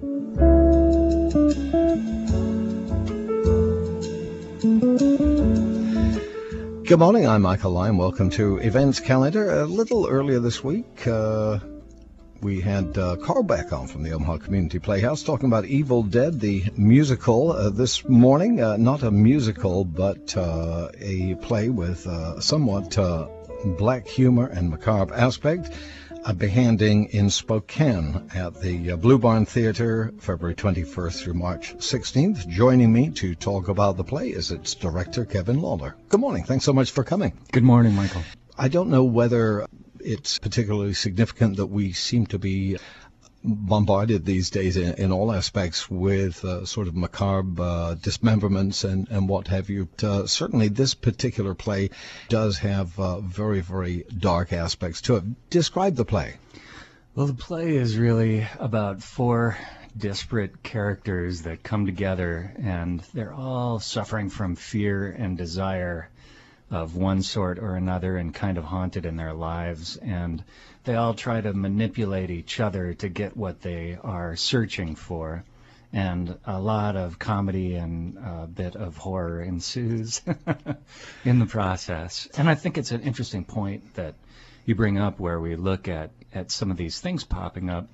Good morning, I'm Michael Lyon. Welcome to Events Calendar. A little earlier this week, we had Carl Beck on from the Omaha Community Playhouse talking about Evil Dead, the musical. This morning, not a musical, but a play with somewhat black humor and macabre aspect. Behanding in Spokane at the BLUEBARN Theater, February 21st through March 16th. Joining me to talk about the play is its director, Kevin Lawler. Good morning. Thanks so much for coming. Good morning, Michael. I don't know whether it's particularly significant that we seem to be bombarded these days in all aspects with sort of macabre dismemberments and what have you. Certainly this particular play does have very, very dark aspects to it. Describe the play. Well, the play is really about four disparate characters that come together, and they're all suffering from fear and desire of one sort or another and kind of haunted in their lives, and they all try to manipulate each other to get what they are searching for, and a lot of comedy and a bit of horror ensues in the process. And I think it's an interesting point that you bring up, where we look at some of these things popping up,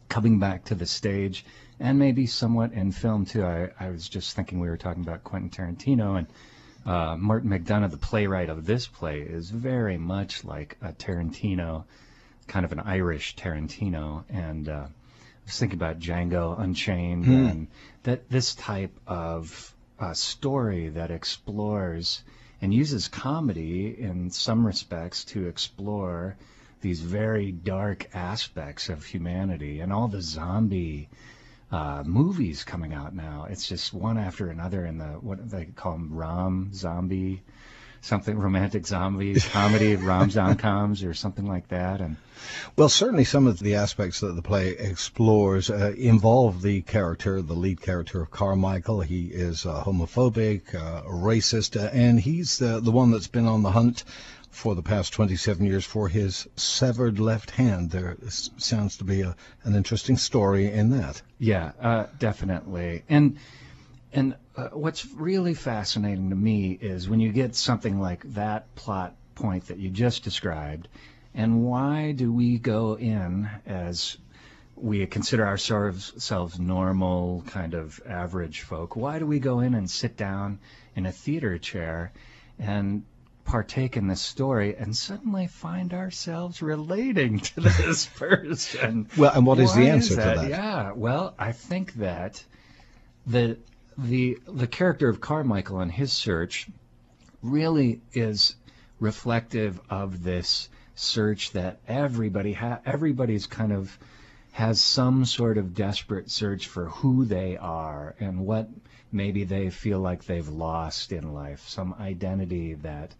coming back to the stage, and maybe somewhat in film too. I was just thinking, we were talking about Quentin Tarantino, and Martin McDonagh, the playwright of this play, is very much like a Tarantino, kind of an Irish Tarantino. And I was thinking about Django Unchained, and that this type of story that explores and uses comedy in some respects to explore these very dark aspects of humanity, and all the zombie movies coming out now. It's just one after another in the, what they call them, zombie, something, romantic zombies, comedy, rom-coms or something like that. And well, certainly some of the aspects that the play explores involve the lead character of Carmichael. He is homophobic, racist, and he's the one that's been on the hunt for the past 27 years for his severed left hand. There sounds to be an interesting story in that. Yeah, definitely. And what's really fascinating to me is when you get something like that plot point that you just described, and why do we go in, as we consider ourselves normal, kind of average folk, why do we go in and sit down in a theater chair and partake in this story and suddenly find ourselves relating to this person? Well, and what is the answer to that? Yeah, well, I think that the character of Carmichael and his search really is reflective of this search that everybody's kind of has some sort of desperate search for who they are and what maybe they feel like they've lost in life, some identity that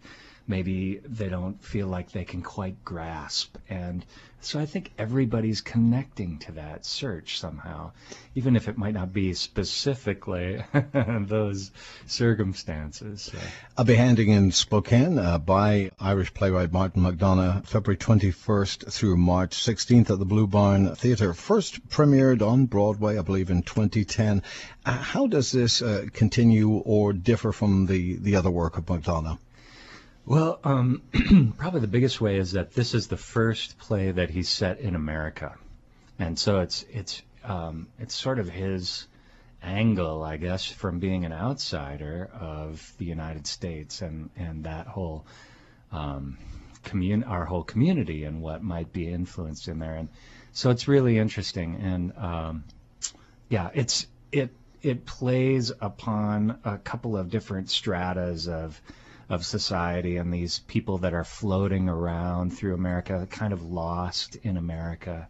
maybe they don't feel like they can quite grasp. And so I think everybody's connecting to that search somehow, even if it might not be specifically those circumstances. So. Behanding in Spokane by Irish playwright Martin McDonagh, February 21st through March 16th at the BLUEBARN Theater. First premiered on Broadway, I believe, in 2010. How does this continue or differ from the other work of McDonagh? Well, probably the biggest way is that this is the first play that he's set in America, and so it's sort of his angle, I guess, from being an outsider of the United States and that whole our whole community and what might be influenced in there, and so it's really interesting. And yeah, it plays upon a couple of different stratas of society and these people that are floating around through America, kind of lost in America.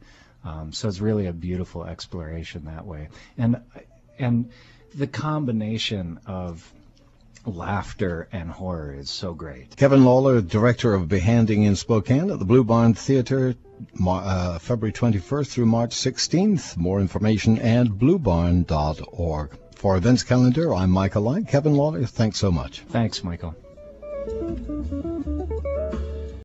So it's really a beautiful exploration that way. And the combination of laughter and horror is so great. Kevin Lawler, director of Behanding in Spokane at the BLUEBARN Theater, February 21st through March 16th. More information at bluebarn.org. For Events Calendar, I'm Michael Lyon. Kevin Lawler, thanks so much. Thanks, Michael.